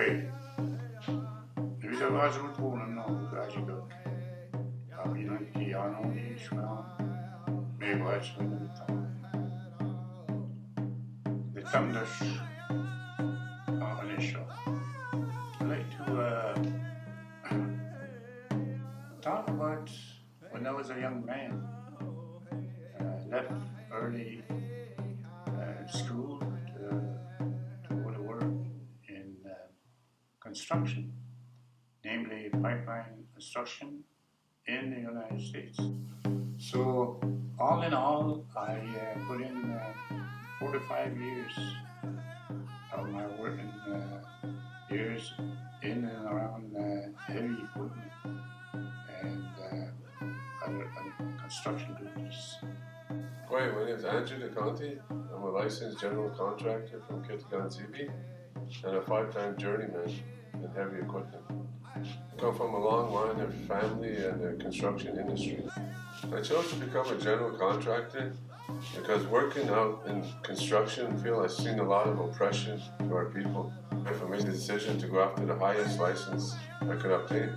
Păi, vi da vazul punem nou, gajică. Abină chiano, nișmea, me vaci mă numită. De tamdash, Anisha. I'd like to talk about when I was a young man. Left early school to go to work in construction, namely pipeline construction in the United States. So all in all, I put in 4 to 5 years of my working years in and around heavy equipment and other construction duties. Hi, my name is Andrew DeConti. I'm a licensed general contractor from Kittigan-Zibi and a 5-time journeyman in heavy equipment. I come from a long line of family and the construction industry. I chose to become a general contractor because working out in construction field, I've seen a lot of oppression to our people. I made the decision to go after the highest license I could obtain,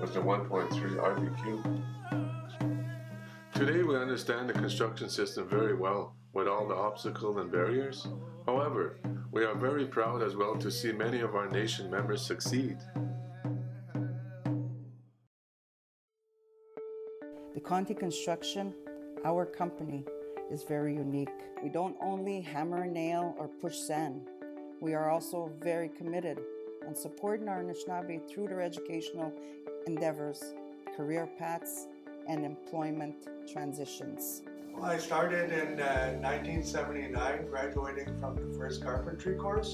was the 1.3 RBQ. Today we understand the construction system very well, with all the obstacles and barriers. However, we are very proud as well to see many of our nation members succeed. The Conti Construction, our company, is very unique. We don't only hammer a nail or push sand. We are also very committed on supporting our Anishinaabe through their educational endeavors, career paths, and employment transitions. Well, I started in 1979, graduating from the first carpentry course,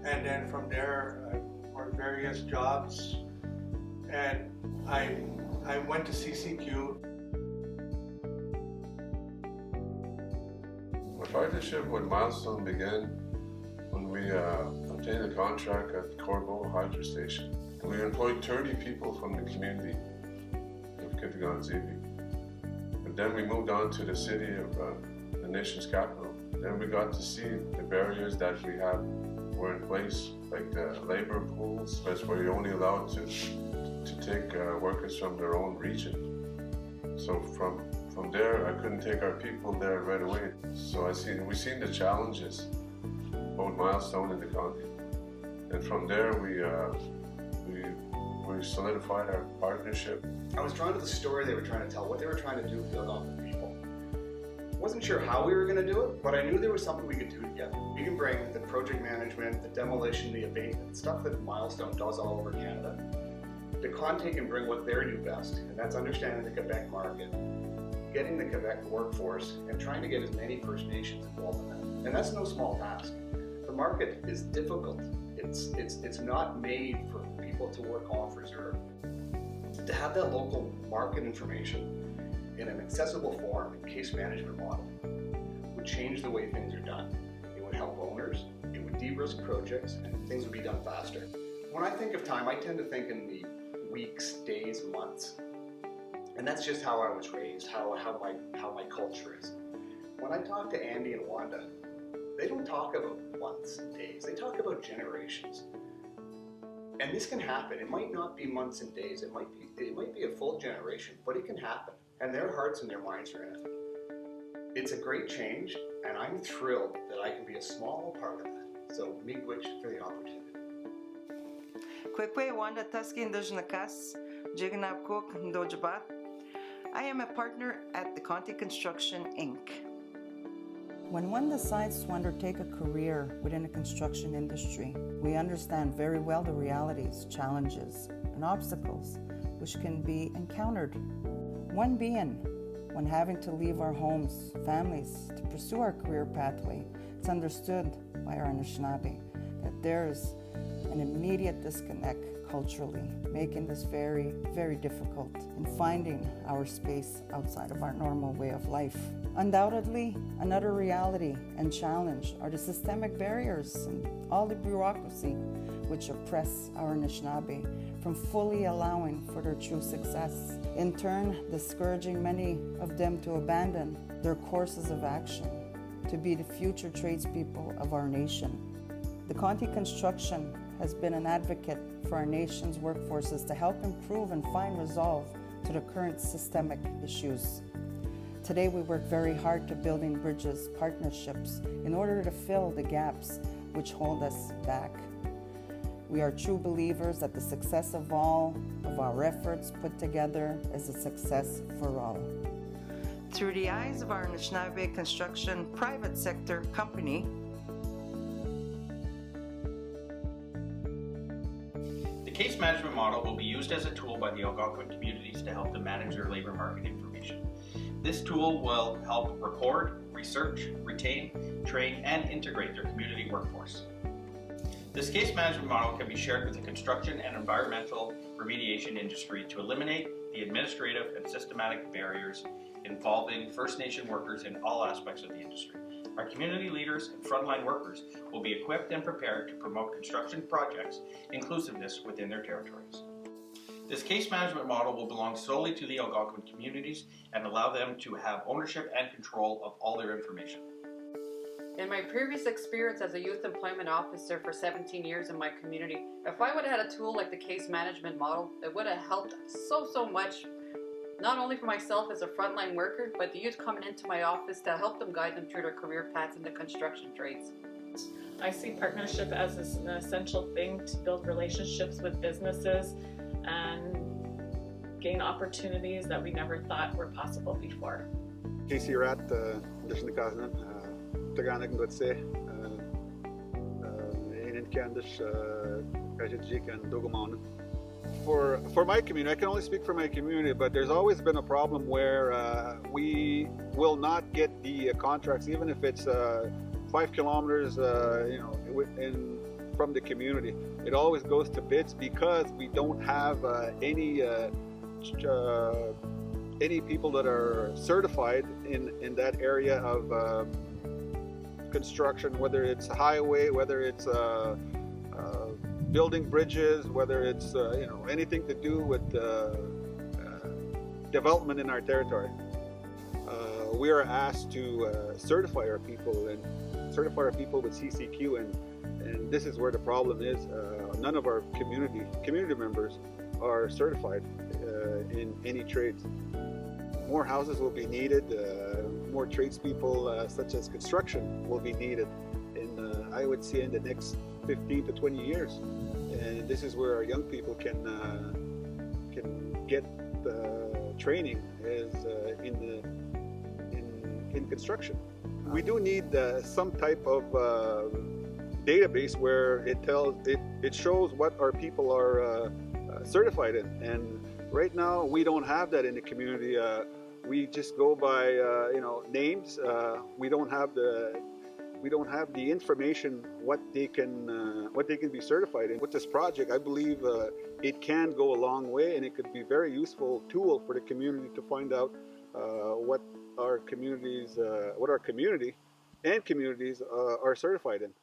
and then from there I worked various jobs, and I went to CCQ. My partnership with Milestone began when we obtained a contract at Corbeau Hydro Station. We employed 30 people from the community of Kittigan-Zibi. And then we moved on to the city of the nation's capital. Then we got to see the barriers that we have were in place, like the labor pools, that's where you're only allowed to take workers from their own region. So from there, I couldn't take our people there right away. So we seen the challenges, both Milestone and the Conti. And from there, we solidified our partnership. I was drawn to the story they were trying to tell, what they were trying to do to build off the people. Wasn't sure how we were going to do it, but I knew there was something we could do together. We can bring the project management, the demolition, the abatement, stuff that Milestone does all over Canada. The Conti can bring what they do best, and that's understanding the Quebec market, getting the Quebec workforce, and trying to get as many First Nations involved in that. And that's no small task. The market is difficult. It's not made for people to work off reserve. To have that local market information in an accessible form and case management model would change the way things are done. It would help owners, it would de-risk projects, and things would be done faster. When I think of time, I tend to think in the weeks, days, months. And that's just how I was raised, how my culture is. When I talk to Andy and Wanda, they don't talk about months and days, they talk about generations. And this can happen. It might not be months and days, it might be a full generation, but it can happen. And their hearts and their minds are in it. It's a great change, and I'm thrilled that I can be a small part of that. So, miigwech for the opportunity. Kwekwe Wanda Tuskin Dojnakas, Jignab Cook Ndojabat. I am a partner at the Conti Construction, Inc. When one decides to undertake a career within the construction industry, we understand very well the realities, challenges, and obstacles which can be encountered. One being when having to leave our homes, families, to pursue our career pathway. It's understood by our Anishinaabe that there is an immediate disconnect culturally, making this very, very difficult in finding our space outside of our normal way of life. Undoubtedly, another reality and challenge are the systemic barriers and all the bureaucracy which oppress our Anishinaabe from fully allowing for their true success, in turn discouraging many of them to abandon their courses of action to be the future tradespeople of our nation. The Conti Construction has been an advocate for our nation's workforces to help improve and find resolve to the current systemic issues. Today, we work very hard to building bridges, partnerships, in order to fill the gaps which hold us back. We are true believers that the success of all of our efforts put together is a success for all. Through the eyes of our Anishinabe construction private sector company, the case management model will be used as a tool by the Algonquin communities to help them manage their labor market information. This tool will help record, research, retain, train, and integrate their community workforce. This case management model can be shared with the construction and environmental remediation industry to eliminate the administrative and systematic barriers involving First Nation workers in all aspects of the industry. Our community leaders and frontline workers will be equipped and prepared to promote construction projects inclusiveness within their territories. This case management model will belong solely to the Algonquin communities and allow them to have ownership and control of all their information. In my previous experience as a youth employment officer for 17 years in my community, if I would have had a tool like the case management model, it would have helped so much, not only for myself as a frontline worker, but the youth coming into my office to help them guide them through their career paths in the construction trades. I see partnership as an essential thing to build relationships with businesses and gain opportunities that we never thought were possible before. Casey Rat, Anishinabe, Taganag Ngotse, Inin Kandish, Kajijik, and Dogoman. For my community, I can only speak for my community, but there's always been a problem where we will not get the contracts, even if it's 5 kilometers, from the community. It always goes to bids because we don't have any people that are certified in that area of construction, whether it's a highway, whether it's building bridges, whether it's anything to do with development in our territory. We are asked to certify our people with CCQ, and this is where the problem is. None of our community members are certified in any trades. More houses will be needed, more tradespeople such as construction will be needed I would say in the next 15 to 20 years. And this is where our young people can get training is in construction. We do need some type of database where it shows what our people are certified in, and right now we don't have that in the community. We just go by names. We don't have the information what they can be certified in. With this project, I believe it can go a long way, and it could be a very useful tool for the community to find out what our community and communities are certified in.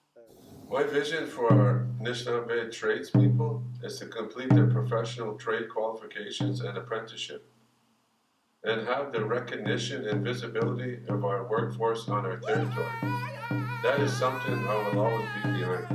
My vision for our Anishinabe tradespeople is to complete their professional trade qualifications and apprenticeship, and have the recognition and visibility of our workforce on our territory. That is something I will always be behind.